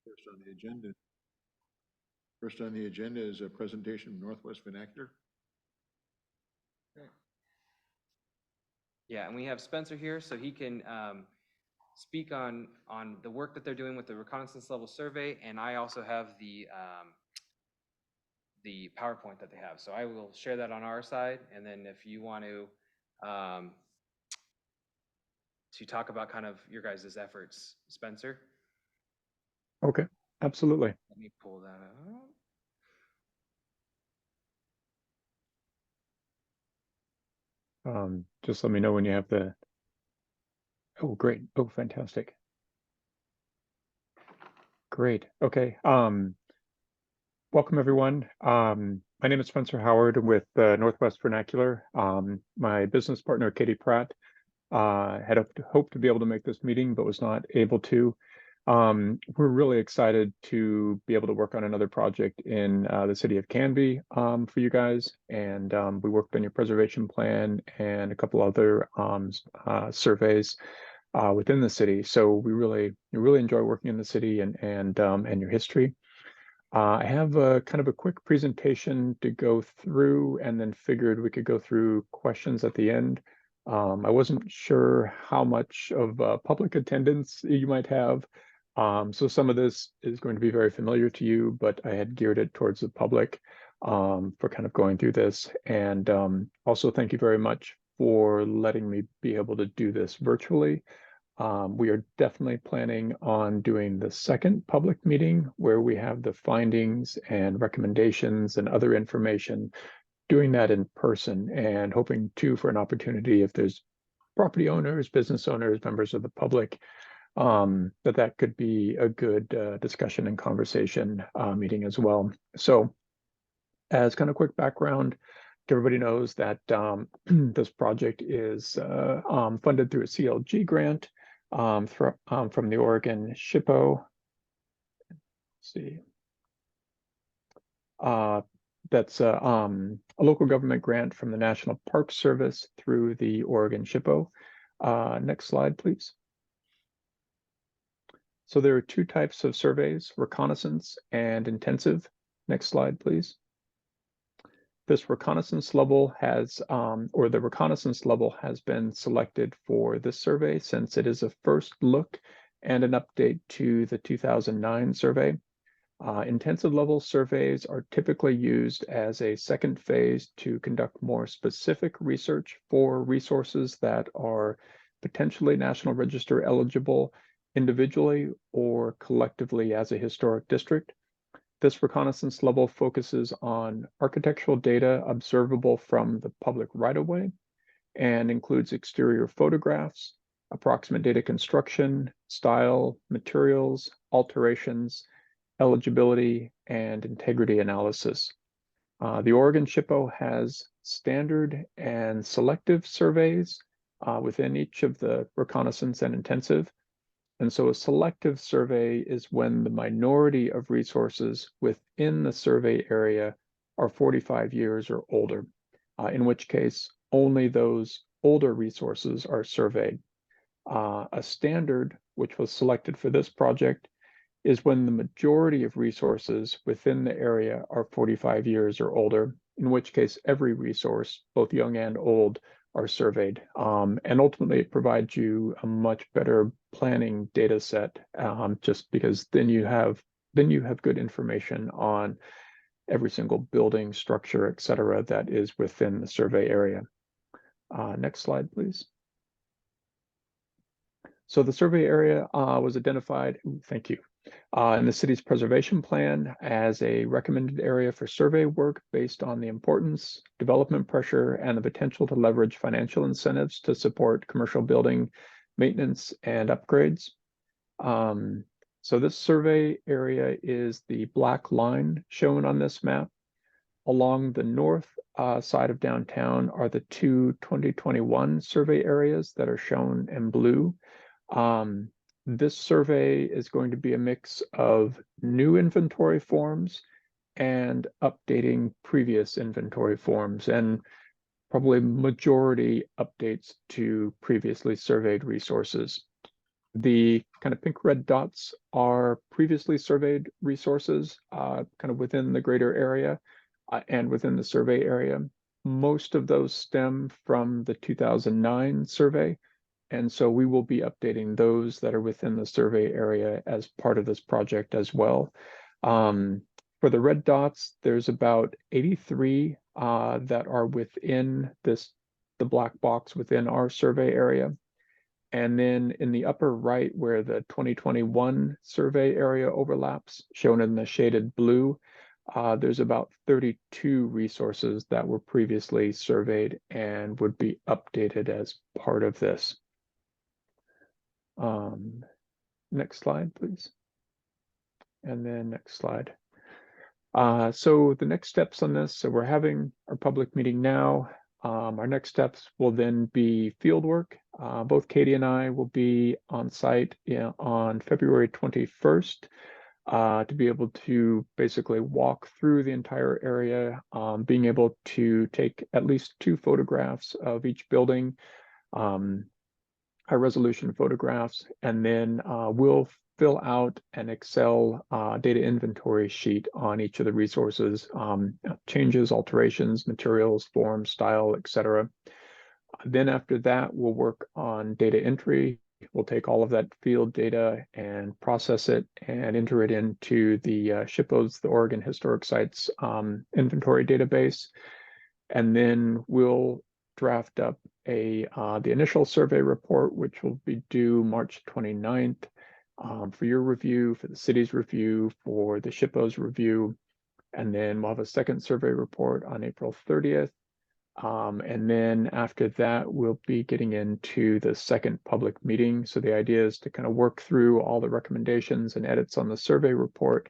First on the agenda is a presentation of Northwest Vernacular. Yeah, and we have Spencer here, so he can speak on the work that they're doing with the reconnaissance level survey, and I also have the PowerPoint that they have. So I will share that on our side, and then if you want to talk about kind of your guys' efforts, Spencer. Okay, absolutely. Let me pull that up. Just let me know when you have the. Oh, great. Oh, fantastic. Great. Okay. Welcome everyone. My name is Spencer Howard with Northwest Vernacular. My business partner, Katie Pratt, had hoped to be able to make this meeting, but was not able to. We're really excited to be able to work on another project in the city of Canby for you guys. And we worked on your preservation plan and a couple other surveys within the city. So we really enjoy working in the city and your history. I have a kind of a quick presentation to go through and then figured we could go through questions at the end. I wasn't sure how much of public attendance you might have. So some of this is going to be very familiar to you, but I had geared it towards the public for kind of going through this. And also thank you very much for letting me be able to do this virtually. We are definitely planning on doing the second public meeting where we have the findings and recommendations and other information, doing that in person and hoping too for an opportunity if there's property owners, business owners, members of the public, that could be a good discussion and conversation meeting as well. So as kind of quick background, everybody knows that this project is funded through a CLG grant from the Oregon SHPO. Let's see. That's a local government grant from the National Park Service through the Oregon SHPO. Next slide, please. So there are two types of surveys, reconnaissance and intensive. Next slide, please. This reconnaissance level has, or the reconnaissance level has been selected for this survey since it is a first look and an update to the 2009 survey. Intensive level surveys are typically used as a second phase to conduct more specific research for resources that are potentially National Register eligible individually or collectively as a historic district. This reconnaissance level focuses on architectural data observable from the public right-of-way and includes exterior photographs, approximate data construction, style, materials, alterations, eligibility, and integrity analysis. The Oregon SHPO has standard and selective surveys within each of the reconnaissance and intensive. And so a selective survey is when the minority of resources within the survey area are 45 years or older, in which case only those older resources are surveyed. A standard, which was selected for this project, is when the majority of resources within the area are 45 years or older, in which case every resource, both young and old, are surveyed. And ultimately it provides you a much better planning data set, just because then you have good information on every single building, structure, et cetera, that is within the survey area. Next slide, please. So the survey area was identified, thank you, in the city's preservation plan as a recommended area for survey work based on the importance, development pressure, and the potential to leverage financial incentives to support commercial building maintenance and upgrades. So this survey area is the black line shown on this map. Along the north side of downtown are the two 2021 survey areas that are shown in blue. This survey is going to be a mix of new inventory forms and updating previous inventory forms, and probably majority updates to previously surveyed resources. The kind of pink red dots are previously surveyed resources, kind of within the greater area and within the survey area. Most of those stem from the 2009 survey. And so we will be updating those that are within the survey area as part of this project as well. For the red dots, there's about 83 that are within the black box within our survey area. And then in the upper right, where the 2021 survey area overlaps, shown in the shaded blue, there's about 32 resources that were previously surveyed and would be updated as part of this. Next slide, please. And then next slide. So the next steps on this, so we're having our public meeting now. Our next steps will then be field work. Both Katie and I will be on site on February 21st to be able to basically walk through the entire area, being able to take at least 2 photographs of each building, high resolution photographs, and then we'll fill out an Excel data inventory sheet on each of the resources, changes, alterations, materials, forms, style, etc. Then after that, we'll work on data entry. We'll take all of that field data and process it and enter it into the SHPO's, the Oregon Historic Sites inventory database. And then we'll draft up the initial survey report, which will be due March 29th. For your review, for the city's review, for the SHPO's review, and then we'll have a second survey report on April 30th. And then after that, we'll be getting into the second public meeting. So the idea is to kind of work through all the recommendations and edits on the survey report.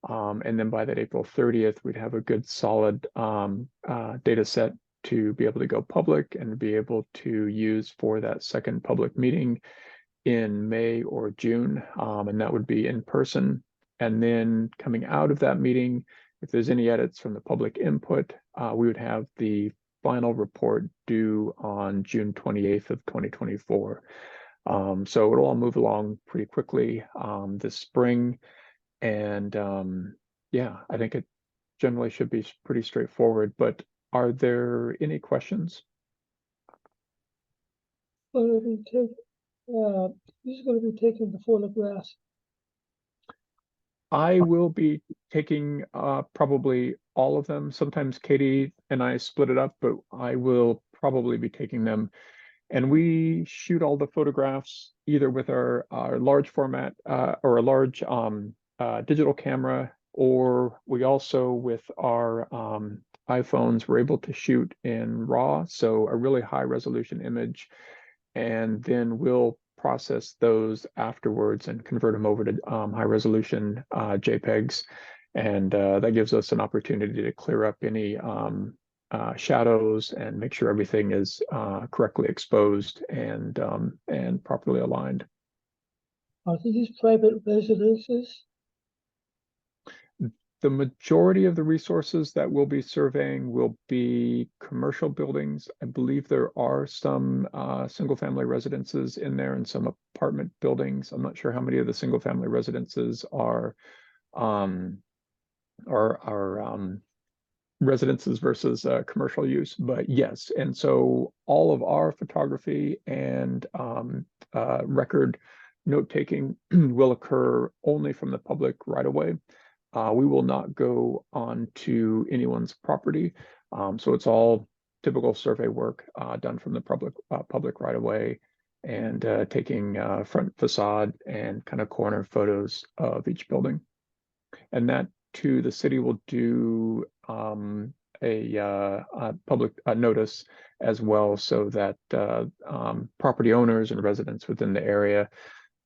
And then by that April 30th, we'd have a good solid data set to be able to go public and be able to use for that second public meeting in May or June, and that would be in person. And then coming out of that meeting, if there's any edits from the public input, we would have the final report due on June 28th of 2024. So it'll all move along pretty quickly this spring. And yeah, I think it generally should be pretty straightforward, but are there any questions? Who's going to be taking the photographs? I will be taking probably all of them. Sometimes Katie and I split it up, but I will probably be taking them. And we shoot all the photographs either with our large format or a large digital camera, or we also with our iPhones, we're able to shoot in RAW, so a really high resolution image. And then we'll process those afterwards and convert them over to high resolution JPEGs. And that gives us an opportunity to clear up any shadows and make sure everything is correctly exposed and properly aligned. Are these private residences? The majority of the resources that we'll be surveying will be commercial buildings. I believe there are some single-family residences in there and some apartment buildings. I'm not sure how many of the single-family residences are residences versus commercial use, but yes. And so all of our photography and record note-taking will occur only from the public right away. We will not go on to anyone's property. So it's all typical survey work done from the public right away, and taking front facade and kind of corner photos of each building. And that too, the city will do a public notice as well, so that property owners and residents within the area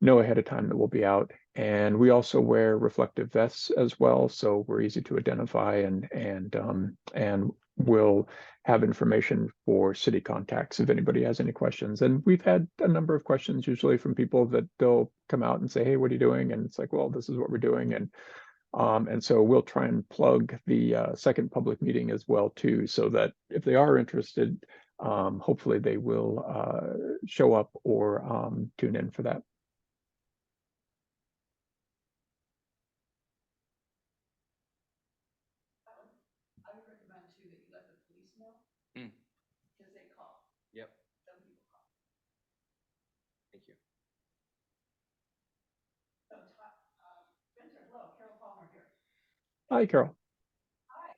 know ahead of time that we'll be out. And we also wear reflective vests as well, so we're easy to identify, and we'll have information for city contacts if anybody has any questions. And we've had a number of questions usually from people that they'll come out and say, hey, what are you doing? And it's like, well, this is what we're doing. And so we'll try and plug the second public meeting as well too, so that if they are interested, hopefully they will show up or tune in for that. Hi, Carol. Hi.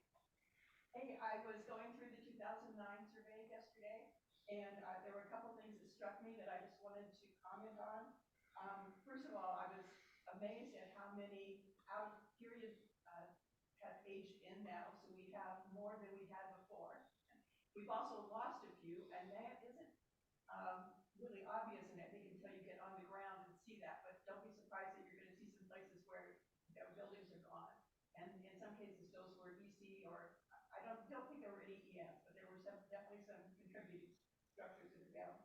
Hey, I was going through the 2009 survey yesterday, and there were a couple things that struck me that I just wanted to comment on. First of all, I was amazed at how many out of period have aged in now, so we have more than we had before. We've also lost a few, and that isn't really obvious in it, I think, until you get on the ground and see that. But don't be surprised that you're going to see some places where their buildings are gone. And in some cases, those were EC, or I don't think there were any EMs, but there were definitely some contributing structures that are down.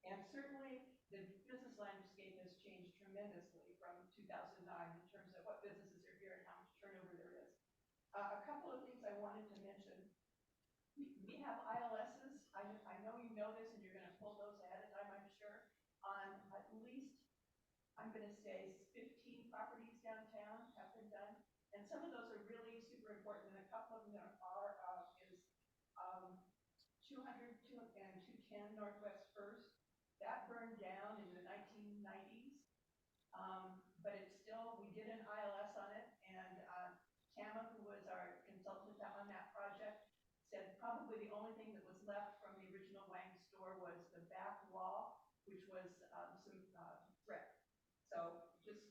And certainly the business landscape has changed tremendously from 2009 in terms of what businesses are here and how much turnover there is. A couple of things I wanted to mention. We have ILSs. I know you know this and you're going to pull those ahead of time, I'm sure, on at least, I'm going to say 15 properties downtown have been done. And some of those are really super important. And a couple of them is 200 and 210 Northwest First. That burned down in the 1990s. But it's still, we did an ILS on it. And Tama, who was our consultant on that project, said probably the only thing that was left from the original Wang store was the back wall, which was some brick. So just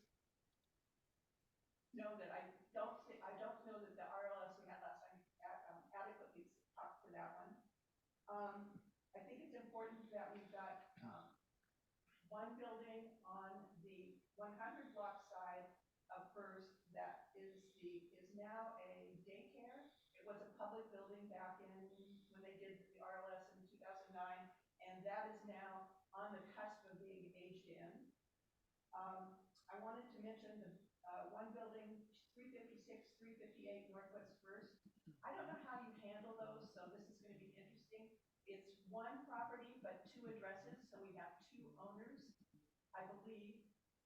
know that I don't know that the RLS we had last time adequately talked to that one. I think it's important that we've got one building on the 100 block side of First that is now a daycare. It was a public building back in when they did the RLS in 2009, and that is now on the cusp of being aged in. I wanted to mention the one building, 356, 358 Northwest First. I don't know how you handle those, so this is going to be interesting. It's one property, but two addresses, so we have two owners, I believe.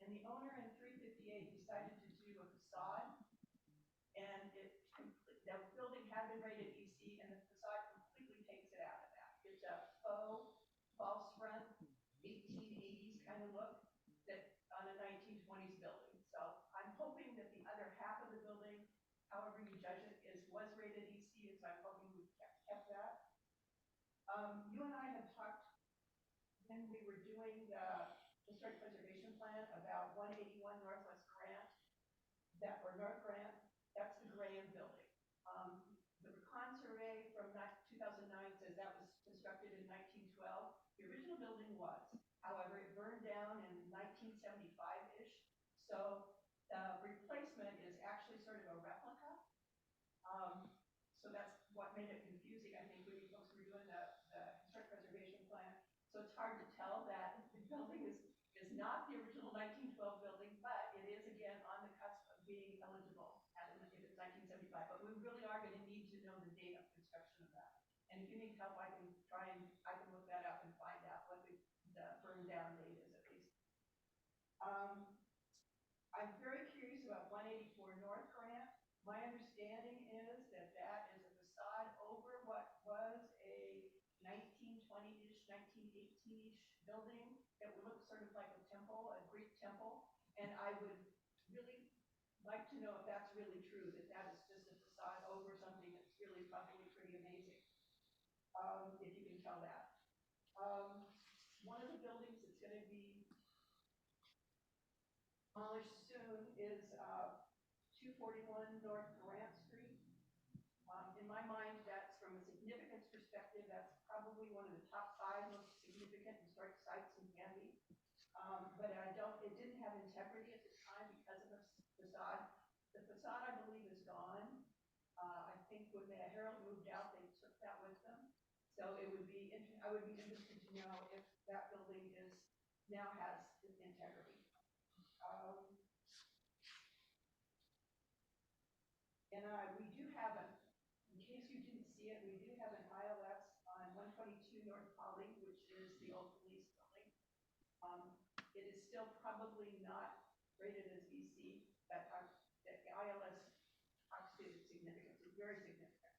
And the owner in 358 decided to do a facade, and the building had been rated EC, and the facade completely takes it out of that. It's a faux false front, 1880s kind of look that on a 1920s building. So I'm hoping that the other half of the building, however you judge it, was rated EC, and so I'm hoping we kept that. You and I have talked when we were doing the historic preservation plan about 181 Northwest Grant, or North Grant. That's the Graham building. The recon survey from 2009 says that was constructed in 1912. The original building was, however, it burned down in 1975-ish. So the replacement is actually sort of a replica. So that's what made it confusing, I think, when you folks were doing the historic preservation plan. So it's hard to tell that the building is not the original 1912 building, but it is again on the cusp of being eligible if it's 1975. But we really are going to need to know the date of construction of that. And if you need help, I can look that up and find out what the burn down date is at least. I'm very curious about 184 North Grant. My understanding is that that is a facade over what was a 1920-ish, 1918-ish building that would look sort of like a temple, a Greek temple. And I would really like to know if that's really true, that that is just a facade over something that's really probably pretty amazing, if you can tell that. One of the buildings that's going to be demolished soon is 241 North Grant Street. In my mind, that's from a significance perspective, that's probably one of the top 5 most significant historic sites in Canby. But it didn't have integrity at the time because of the facade. The facade, I believe, is gone. I think when the Herald moved out, they took that with them. So I would be interested to know if that building now has integrity. And we do have in case you didn't see it, we do have an ILS on 122 North Polly, which is the old police building. It is still probably not rated as EC, but the ILS talks to its significance. It's very significant.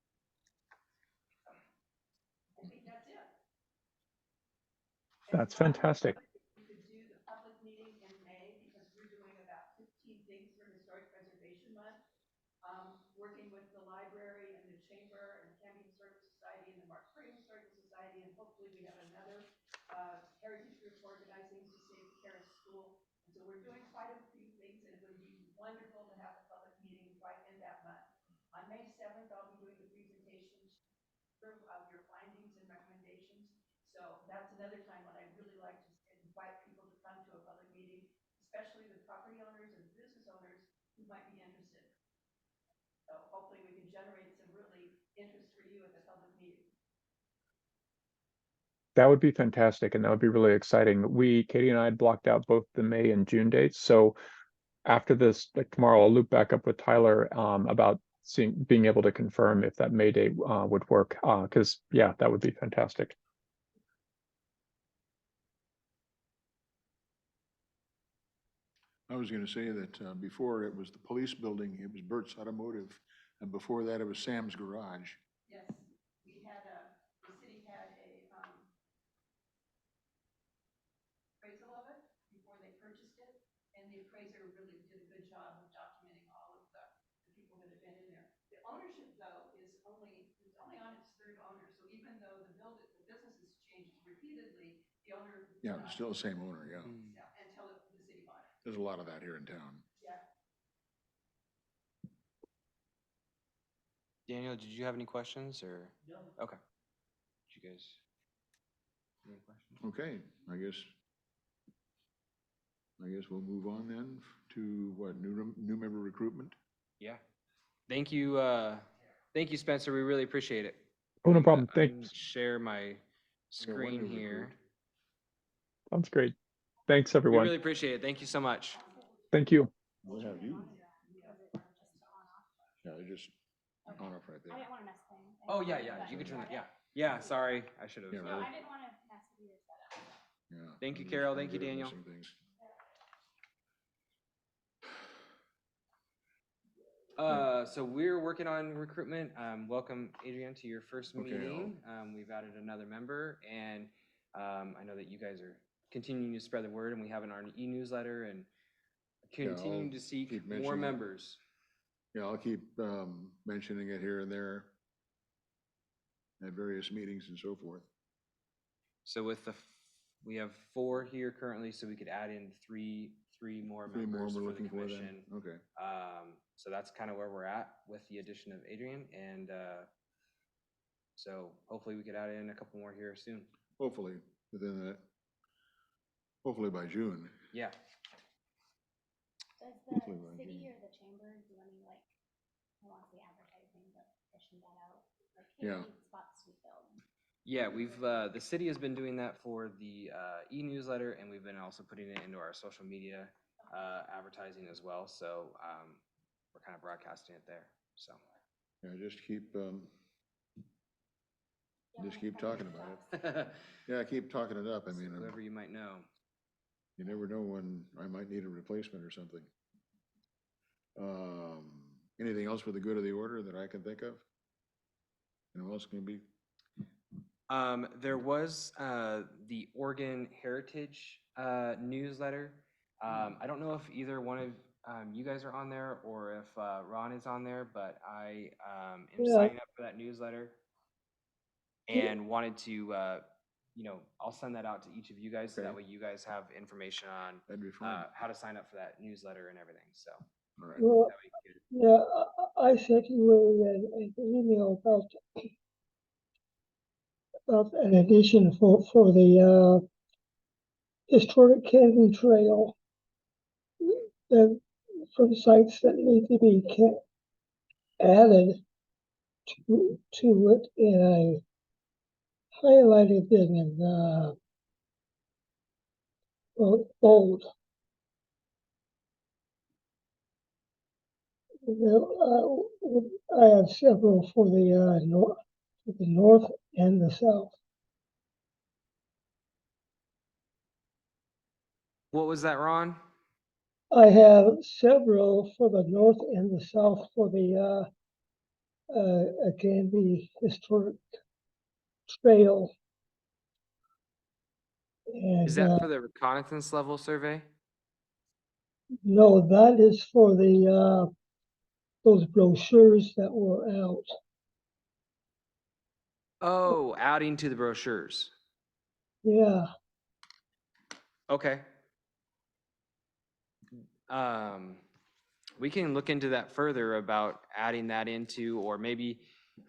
So, I think that's it. That's fantastic. We could do the public meeting in May because we're doing about 15 things for Historic Preservation Month. We're So we're doing quite a few things, and it would be wonderful to have a public meeting right in that month. On May 7th, I'll be doing the presentation of your findings and recommendations. So that's another time when I'd really like to invite people to come to a public meeting, especially the property owners and business owners who might be interested. So hopefully we can generate some really interest for you at the public meeting. That would be fantastic, and that would be really exciting. Katie and I had blocked out both the May and June dates, so after this, like tomorrow, I'll loop back up with Tyler about being able to confirm if that May date would work. Because yeah, that would be fantastic. I was gonna say that before it was the police building, it was Burt's Automotive, and before that it was Sam's Garage. Yes, we had the city had a appraisal of it before they purchased it, and the appraiser really did a good job of documenting all of the people that have been in there. The ownership though is only on its third owner, so even though the business has changed repeatedly, the owner. Yeah, it's still the same owner, yeah. Yeah, until the city bought it. There's a lot of that here in town. Yeah. Daniel, did you have any questions or? No. Okay. Did you guys? Any questions? Okay, I guess we'll move on then to what, new member recruitment? Yeah. Thank you, Spencer. We really appreciate it. Oh, no I'm problem. gonna Thanks. share my Yeah, one screen new here. recruit. Sounds great. Thanks, We everyone. really appreciate it. Thank you so much. Thank you. We'll have you. Yeah, just on off right I there. didn't want to mess things. Oh, yeah, you can turn it, yeah. Yeah, sorry, I should have. Yeah, No, really. I didn't want to mess with your setup. Yeah. Thank you, I'm Carol. I'm Thank you, good at Daniel. missing things. So we're working on recruitment. Welcome, Adrian, to your first Okay, meeting. We've added another member, and I know that you guys are continuing to spread the word, and we have it in our e-newsletter and continuing to seek keep more mentioning it. members. Yeah, I'll keep mentioning it here and there at various meetings and so forth. So with we have 4 here currently, so we could add in three more Three more members we're for the looking for then. commission. Okay. So that's kind of where we're at with the addition of Adrian, and so hopefully we could add in a couple more here soon. Hopefully within that, hopefully by June. Yeah. Does the Hopefully by city June. or the chamber do any like, I want to say advertising, but pushing that out? Like, Yeah. hey, we need spots to be filled. Yeah, we've the city has been doing that for the e-newsletter, and we've been also putting it into our social media advertising as well. So we're kind of broadcasting it there. So Yeah, just keep Yeah, just like keep friendly talking about stuff. it. Yeah, keep talking it up. I mean, whoever you might know. you never know when I might need a replacement or something. Anything else for the good of the order that I can think of? Anyone else can be? There was the Oregon Heritage newsletter. I don't know if either one of you guys are on there or if Ron is on there, but I am Yeah. signing up for that newsletter and wanted to, I'll send that out to each of you guys so that Okay. way you guys have information on That'd be fine. how to sign up for that newsletter and everything. So All right. Well, that way you could- yeah, I sent you an email about an addition for the historic canyon trail. That from sites that need to be added to it, and I highlighted them in bold. I have several for the north and the south. What was that, Ron? I have several for the north and the south for the again, the historic trail. And Is that for the reconnaissance level survey? no, that is for the those brochures that were out. Oh, adding to the brochures. Yeah, Okay. we can look into that further about adding that into, or maybe,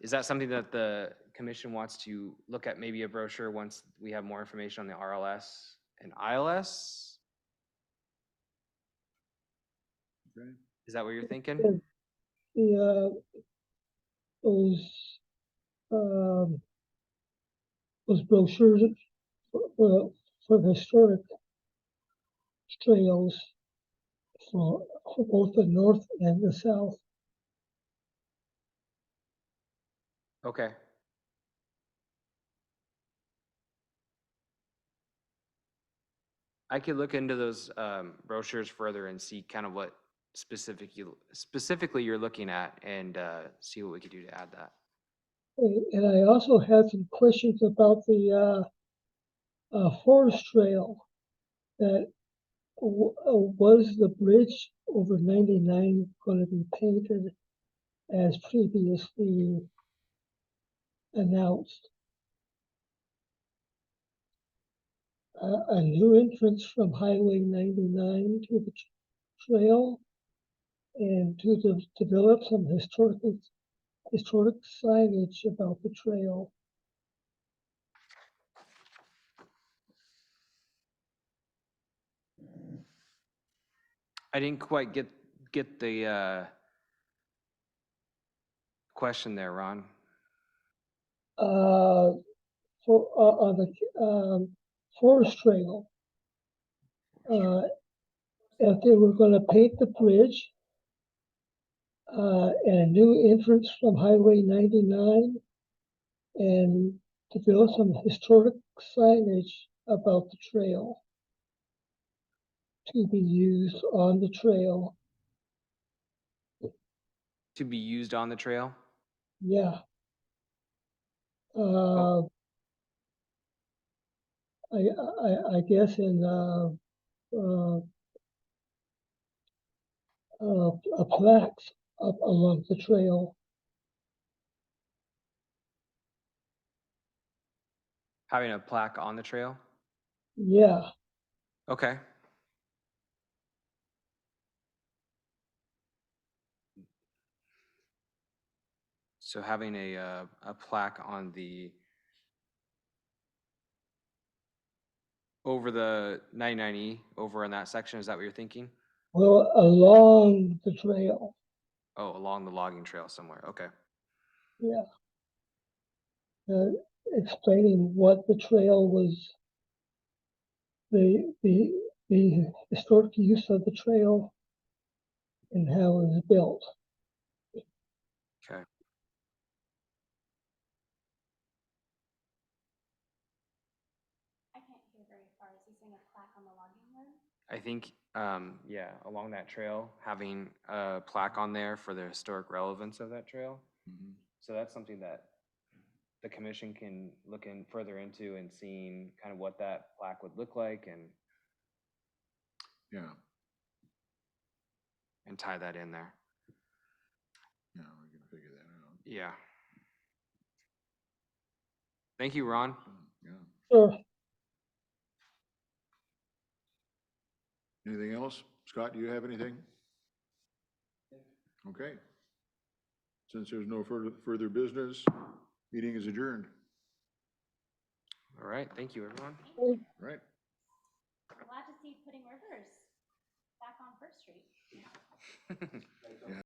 is that something that the commission wants to look at, maybe a brochure once we have more information on the RLS and ILS? Okay. Is that what you're thinking? The, those, those brochures for the historic trails for both the north and the south. Okay. I could look into those brochures further and see kind of what specifically you're looking at, and see what we could do to add that. And I also had some questions about the forest trail. That was the bridge over 99 going to be painted as previously announced? A new entrance from Highway 99 to the trail, and to develop some historic signage about the trail. I didn't quite get the question there, Ron. For on the forest trail, if they were going to paint the bridge and a new entrance from Highway 99, and develop some historic signage about the trail to be used on the trail. To be used on the trail? Yeah. I guess in a plaques up along the trail. Having a plaque on the trail? Yeah. Okay. So having a plaque on the, over the 99E, over in that section, is that what you're thinking? Well, along the trail. Oh, along the logging trail somewhere, okay. Yeah. Explaining what the trail was, the historic use of the trail, and how it was built. Okay. I can't hear very far. Is he saying a plaque on the logging road? I think, yeah, along that trail, having a plaque on there for the historic relevance of that trail. Mhm. So that's something that the commission can look in further into, and seeing kind of what that plaque would look like, and Yeah, tie that in there. yeah, we can figure that out. Yeah. Thank you, Ron. Yeah. Sure. Anything else? Scott, do you have anything? Okay. Since there's no further business, meeting is adjourned. All right, thank you, everyone. Right. Glad to see Pudding Rivers back on First Street. Yeah.